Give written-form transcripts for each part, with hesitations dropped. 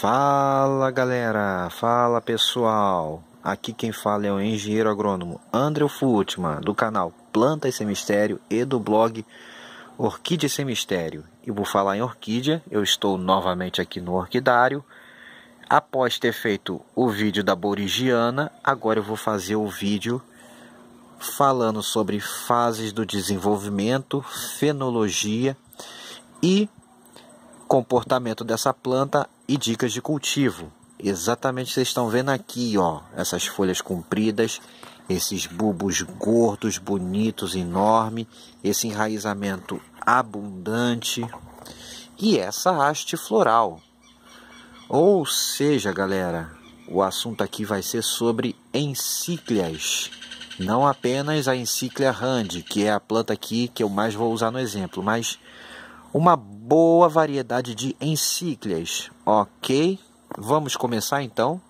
Fala galera, fala pessoal, aqui quem fala é o engenheiro agrônomo André Futman, do canal Plantas Sem Mistério e do blog Orquídea Sem Mistério. E vou falar em orquídea, eu estou novamente aqui no orquidário. Após ter feito o vídeo da borigiana, agora eu vou fazer o vídeo falando sobre fases do desenvolvimento, fenologia e comportamento dessa planta e dicas de cultivo. Exatamente, vocês estão vendo aqui, ó, essas folhas compridas, esses bulbos gordos, bonitos, enormes, esse enraizamento abundante e essa haste floral. Ou seja, galera, o assunto aqui vai ser sobre encíclias, não apenas a encíclia Rand, que é a planta aqui que eu mais vou usar no exemplo, mas uma boa variedade de encíclias, ok? Vamos começar então?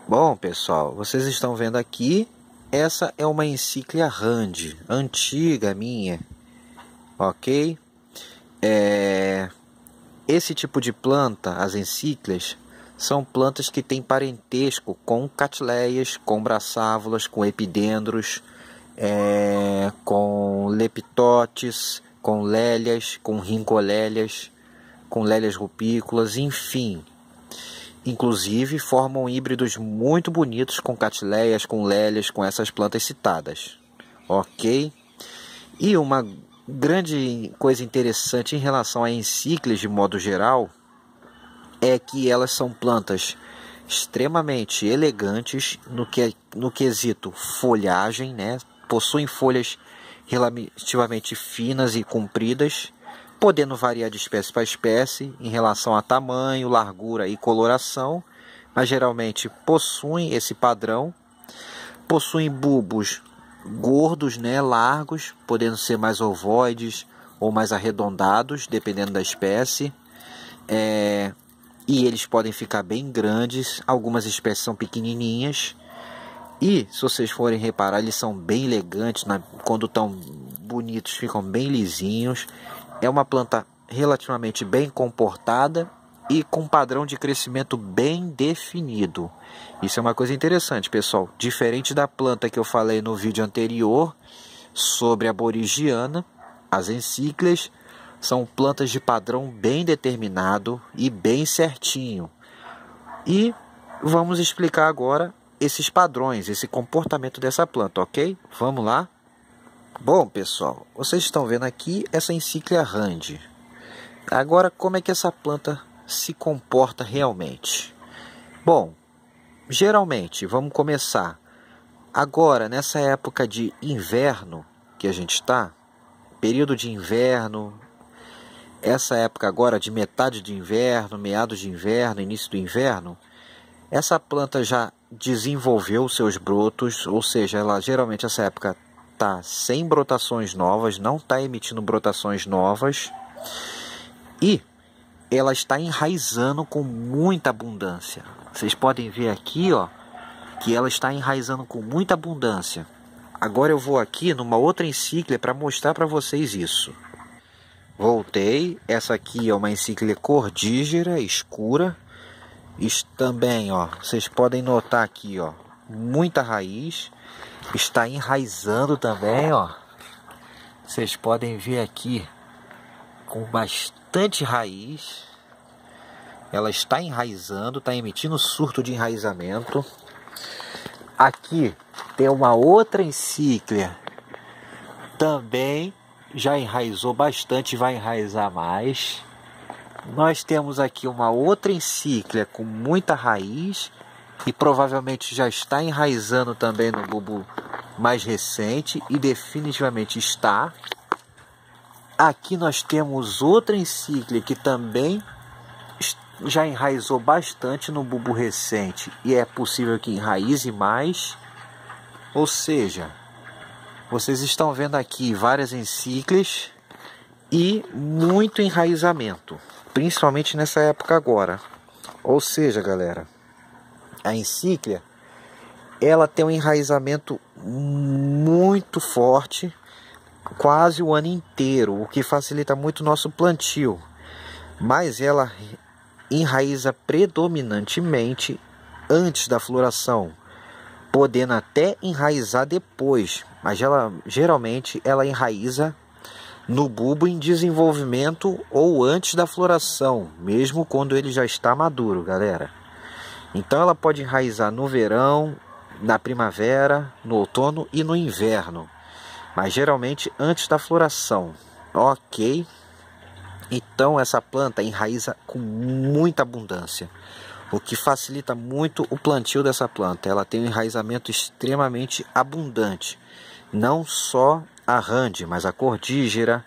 Bom, pessoal, vocês estão vendo aqui, essa é uma encíclia Rand, antiga minha, ok? Esse tipo de planta, as encíclias, são plantas que têm parentesco com catleias, com braçávolas, com epidendros, com leptotes, com lélias, com rincolélias, com lélias rupícolas, enfim. Inclusive formam híbridos muito bonitos com catleias, com lélias, com essas plantas citadas. Ok? E uma grande coisa interessante em relação a encíclias de modo geral é que elas são plantas extremamente elegantes no quesito folhagem, né? Possuem folhas relativamente finas e compridas, podendo variar de espécie para espécie em relação a tamanho, largura e coloração, mas geralmente possuem esse padrão. Possuem bulbos gordos, né, largos, podendo ser mais ovoides ou mais arredondados, dependendo da espécie. E eles podem ficar bem grandes, algumas espécies são pequenininhas. E, se vocês forem reparar, eles são bem elegantes, quando estão bonitos ficam bem lisinhos. É uma planta relativamente bem comportada e com padrão de crescimento bem definido. Isso é uma coisa interessante, pessoal. Diferente da planta que eu falei no vídeo anterior sobre a borigiana, as encíclias são plantas de padrão bem determinado e bem certinho. E vamos explicar agora esses padrões, esse comportamento dessa planta, ok? Vamos lá? Bom, pessoal, vocês estão vendo aqui essa encíclia Rand. Agora, como é que essa planta se comporta realmente? Bom, geralmente, vamos começar agora, nessa época de inverno que a gente está, período de inverno, essa época agora de metade de inverno, meados de inverno, início do inverno, essa planta já desenvolveu seus brotos, ou seja, ela geralmente essa época está sem brotações novas, não está emitindo brotações novas e ela está enraizando com muita abundância. Vocês podem ver aqui, ó, que ela está enraizando com muita abundância. Agora eu vou aqui numa outra encíclia para mostrar para vocês isso. Voltei, essa aqui é uma encíclia cordígera, escura. Isso também, ó, vocês podem notar aqui, ó, muita raiz, está enraizando também, ó. Vocês podem ver aqui com bastante raiz. Ela está enraizando, está emitindo surto de enraizamento. Aqui tem uma outra encíclia, também já enraizou bastante, vai enraizar mais. Nós temos aqui uma outra encíclia com muita raiz e provavelmente já está enraizando também no bulbo mais recente e definitivamente está. Aqui nós temos outra encíclia que também já enraizou bastante no bulbo recente e é possível que enraize mais. Ou seja, vocês estão vendo aqui várias encíclias e muito enraizamento, principalmente nessa época agora. Ou seja, galera, a encíclia ela tem um enraizamento muito forte, quase o ano inteiro, o que facilita muito o nosso plantio. Mas ela enraiza predominantemente antes da floração, podendo até enraizar depois, mas geralmente ela enraiza no bulbo em desenvolvimento ou antes da floração, mesmo quando ele já está maduro, galera. Então ela pode enraizar no verão, na primavera, no outono e no inverno, mas geralmente antes da floração, ok? Então essa planta enraiza com muita abundância, o que facilita muito o plantio dessa planta. Ela tem um enraizamento extremamente abundante, não só a rande, mas a cordígera,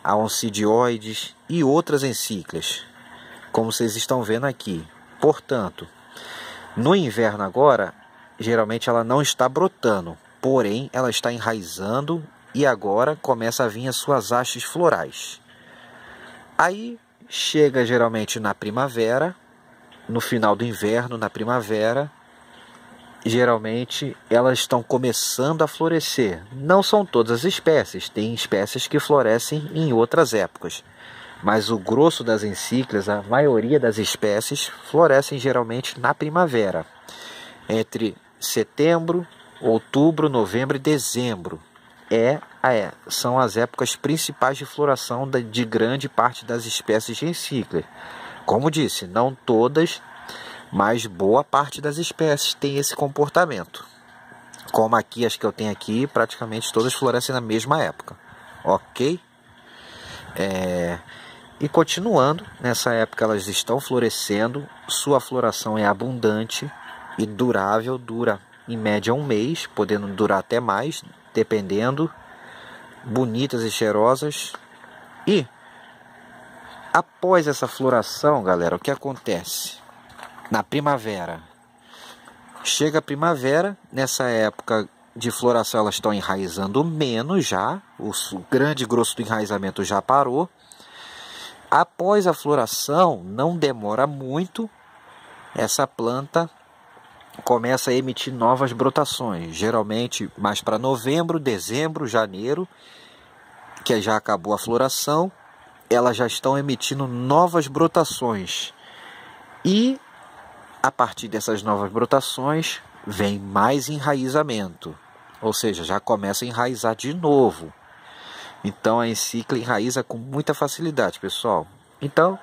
a oncydioides e outras encíclias, como vocês estão vendo aqui. Portanto, no inverno agora, geralmente ela não está brotando, porém ela está enraizando e agora começa a vir as suas hastes florais. Aí chega geralmente na primavera, no final do inverno, na primavera, geralmente elas estão começando a florescer. Não são todas as espécies, tem espécies que florescem em outras épocas, mas o grosso das encíclias, a maioria das espécies, florescem geralmente na primavera, entre setembro, outubro, novembro e dezembro. São as épocas principais de floração de grande parte das espécies de encíclias. Como disse, não todas, mas boa parte das espécies tem esse comportamento. Como aqui, as que eu tenho aqui, praticamente todas florescem na mesma época, ok? E continuando, nessa época elas estão florescendo, sua floração é abundante e durável, dura em média 1 mês, podendo durar até mais, dependendo, bonitas e cheirosas. E após essa floração, galera, o que acontece? Na primavera, chega a primavera, nessa época de floração elas estão enraizando menos já, o grande grosso do enraizamento já parou. Após a floração, não demora muito, essa planta começa a emitir novas brotações, geralmente mais para novembro, dezembro, janeiro, que já acabou a floração, elas já estão emitindo novas brotações. E a partir dessas novas brotações vem mais enraizamento, ou seja, já começa a enraizar de novo. Então a encíclia enraiza com muita facilidade, pessoal. Então,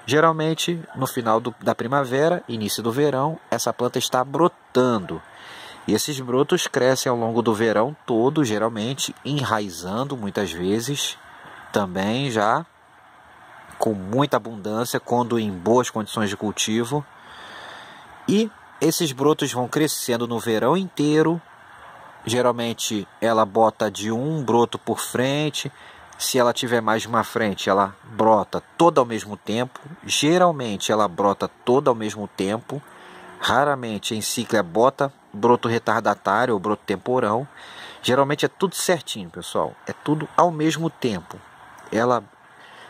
geralmente no final da primavera, início do verão, essa planta está brotando. E esses brotos crescem ao longo do verão todo, geralmente enraizando muitas vezes, também já com muita abundância, quando em boas condições de cultivo. E esses brotos vão crescendo no verão inteiro. Geralmente ela bota de um broto por frente. Se ela tiver mais de uma frente, ela brota toda ao mesmo tempo. Geralmente ela brota toda ao mesmo tempo. Raramente a encíclia bota broto retardatário ou broto temporão. Geralmente é tudo certinho, pessoal. É tudo ao mesmo tempo. Ela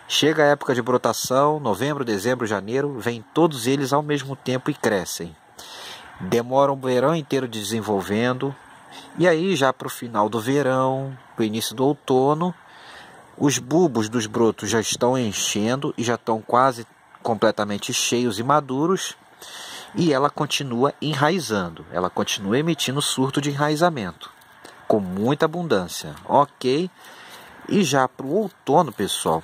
chega a época de brotação, novembro, dezembro, janeiro, vem todos eles ao mesmo tempo e crescem. Demoram o verão inteiro desenvolvendo. E aí já para o final do verão, para o início do outono, os bulbos dos brotos já estão enchendo e já estão quase completamente cheios e maduros. E ela continua enraizando, ela continua emitindo surto de enraizamento, com muita abundância, ok? E já para o outono, pessoal,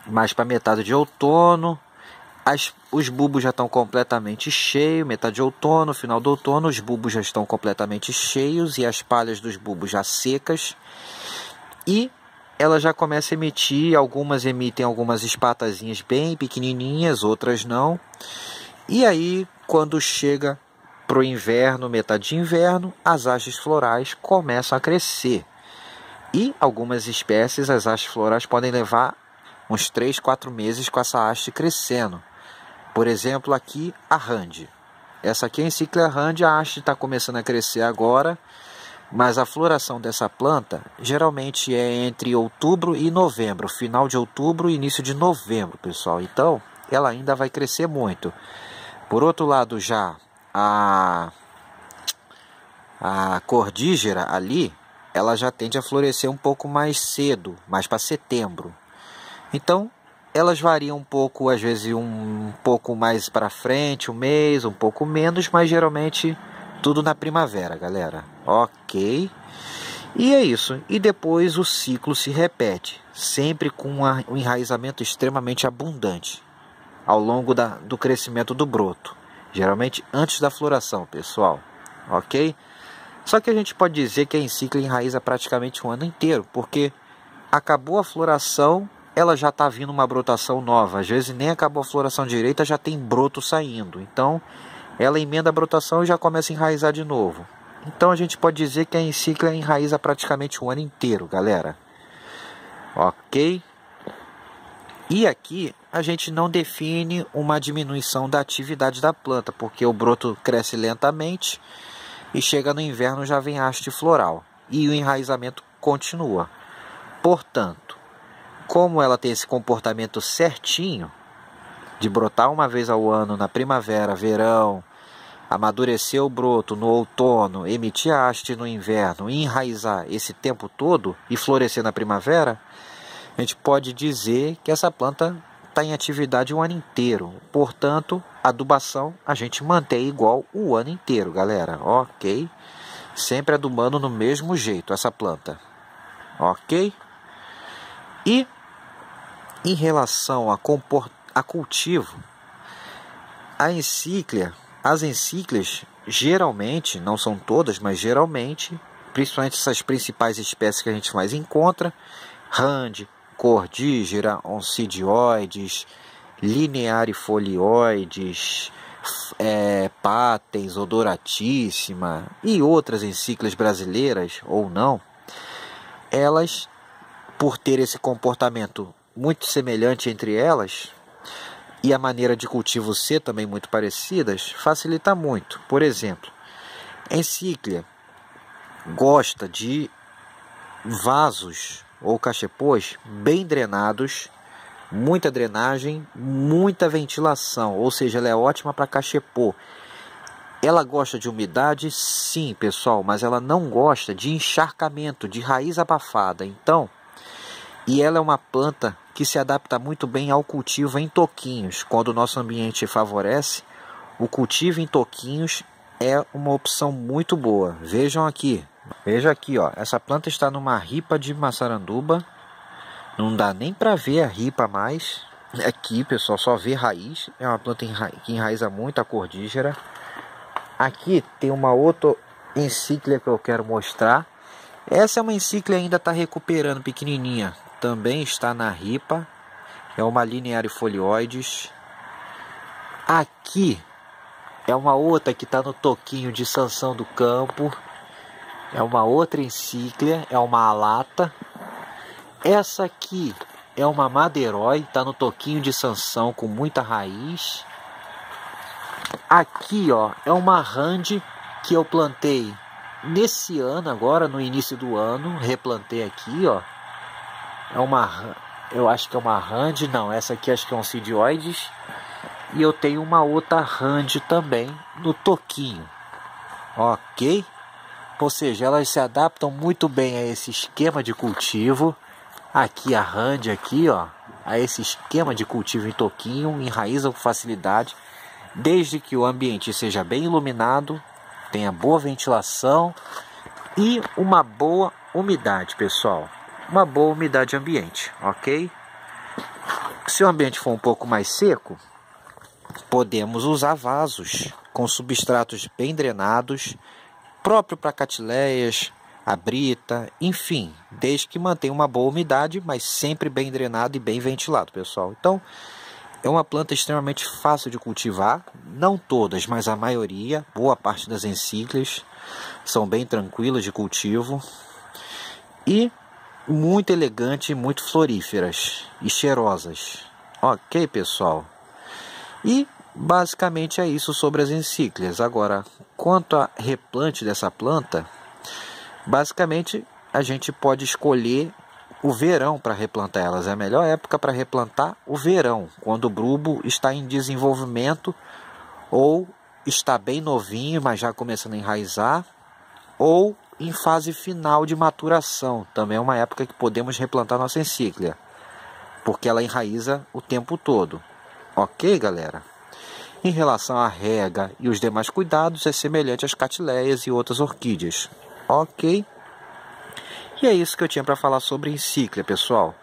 mais para metade de outono, os bulbos já estão completamente cheios, metade de outono, final do outono, os bulbos já estão completamente cheios e as palhas dos bulbos já secas. E ela já começa a emitir, algumas emitem algumas espatazinhas bem pequenininhas, outras não. E aí, quando chega para o inverno, metade de inverno, as hastes florais começam a crescer. E algumas espécies, as hastes florais podem levar uns 3, 4 meses com essa haste crescendo. Por exemplo, aqui a rande. Essa aqui é a encíclia rande, a haste está começando a crescer agora, mas a floração dessa planta geralmente é entre outubro e novembro, final de outubro e início de novembro, pessoal. Então, ela ainda vai crescer muito. Por outro lado, já a cordígera ali, ela já tende a florescer um pouco mais cedo, mais para setembro. Então, elas variam um pouco, às vezes um pouco mais para frente, um mês, um pouco menos, mas geralmente tudo na primavera, galera. Ok? E é isso. E depois o ciclo se repete, sempre com um enraizamento extremamente abundante ao longo do crescimento do broto, geralmente antes da floração, pessoal. Ok? Só que a gente pode dizer que a encíclia enraiza praticamente um ano inteiro, porque acabou a floração, ela já está vindo uma brotação nova. Às vezes nem acabou a floração direita, já tem broto saindo. Então, ela emenda a brotação e já começa a enraizar de novo. Então, a gente pode dizer que a encíclia enraiza praticamente um ano inteiro, galera. Ok? E aqui, a gente não define uma diminuição da atividade da planta, porque o broto cresce lentamente e chega no inverno já vem haste floral. E o enraizamento continua. Portanto, como ela tem esse comportamento certinho, de brotar uma vez ao ano na primavera, verão, amadurecer o broto no outono, emitir haste no inverno e enraizar esse tempo todo e florescer na primavera, a gente pode dizer que essa planta está em atividade o ano inteiro. Portanto, a adubação a gente mantém igual o ano inteiro, galera. Ok? Sempre adubando no mesmo jeito essa planta. Ok? E em relação a cultivo, as encíclias geralmente, não são todas, mas geralmente, principalmente essas principais espécies que a gente mais encontra, Rand, Cordígera, Oncidioides, Linearifolioides, Patens, Odoratíssima e outras encíclias brasileiras ou não, elas, por ter esse comportamento muito semelhante entre elas e a maneira de cultivo ser também muito parecidas, facilita muito. Por exemplo, a encíclia gosta de vasos ou cachepôs bem drenados, muita drenagem, muita ventilação, ou seja, ela é ótima para cachepô. Ela gosta de umidade, sim, pessoal, mas ela não gosta de encharcamento, de raiz abafada. Então, e ela é uma planta que se adapta muito bem ao cultivo em toquinhos. Quando o nosso ambiente favorece, o cultivo em toquinhos é uma opção muito boa. Vejam aqui. Veja aqui, ó, essa planta está numa ripa de maçaranduba, não dá nem para ver a ripa mais. Aqui, pessoal, só vê raiz. É uma planta que enraiza muito a cordígera. Aqui tem uma outra encíclia que eu quero mostrar. Essa é uma encíclia ainda está recuperando, pequenininha. Também está na ripa. É uma Linearifolioides. Aqui é uma outra que está no toquinho de Sansão do Campo. É uma outra encíclia, é uma alata. Essa aqui é uma Madeiroi, está no toquinho de Sansão com muita raiz. Aqui, ó, é uma Rand que eu plantei nesse ano, agora no início do ano, replantei aqui, ó. É uma, eu acho que é uma Rand, não, essa aqui acho que é um Oncidioides. E eu tenho uma outra Rand também no toquinho. Ok? Ou seja, elas se adaptam muito bem a esse esquema de cultivo. Aqui a Rand, aqui, ó, a esse esquema de cultivo em toquinho, enraizam com facilidade, desde que o ambiente seja bem iluminado, tenha boa ventilação e uma boa umidade, pessoal. Uma boa umidade ambiente, ok? Se o ambiente for um pouco mais seco, podemos usar vasos com substratos bem drenados, próprio para catileias, abrita, enfim, desde que mantenha uma boa umidade, mas sempre bem drenado e bem ventilado, pessoal. Então, é uma planta extremamente fácil de cultivar, não todas, mas a maioria, boa parte das encíclias, são bem tranquilas de cultivo e muito elegante, muito floríferas e cheirosas. Ok, pessoal? E basicamente é isso sobre as encíclias. Agora, quanto a replante dessa planta, basicamente a gente pode escolher o verão para replantar elas. É a melhor época para replantar o verão, quando o bulbo está em desenvolvimento ou está bem novinho, mas já começando a enraizar, ou em fase final de maturação. Também é uma época que podemos replantar nossa encíclia. porque ela enraiza o tempo todo. Ok, galera? Em relação à rega e os demais cuidados, é semelhante às catileias e outras orquídeas. Ok? E é isso que eu tinha para falar sobre Encíclia, pessoal.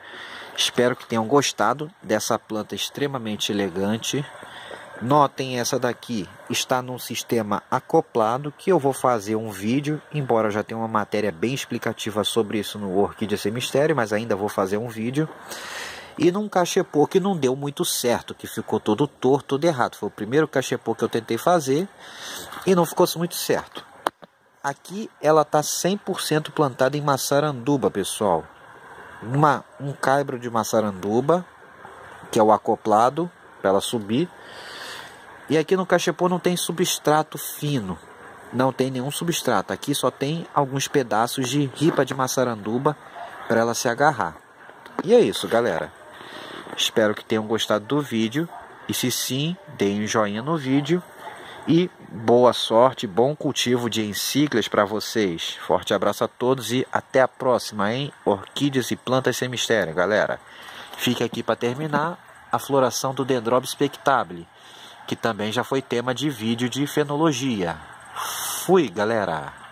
Espero que tenham gostado dessa planta extremamente elegante. Notem, essa daqui está num sistema acoplado, que eu vou fazer um vídeo, embora já tenha uma matéria bem explicativa sobre isso no Orquídea Sem Mistério, mas ainda vou fazer um vídeo. E num cachepô que não deu muito certo, que ficou todo torto, todo errado. Foi o primeiro cachepô que eu tentei fazer e não ficou muito certo. Aqui ela está 100% plantada em maçaranduba, pessoal. Um caibro de maçaranduba, que é o acoplado para ela subir. E aqui no cachepô não tem substrato fino, não tem nenhum substrato. Aqui só tem alguns pedaços de ripa de maçaranduba para ela se agarrar. E é isso, galera. Espero que tenham gostado do vídeo. E se sim, deem um joinha no vídeo. E boa sorte, bom cultivo de encíclias para vocês. Forte abraço a todos e até a próxima, hein? Orquídeas e plantas sem mistério, galera. Fique aqui para terminar a floração do Dendrobium spectabile, que também já foi tema de vídeo de fenologia. Fui, galera!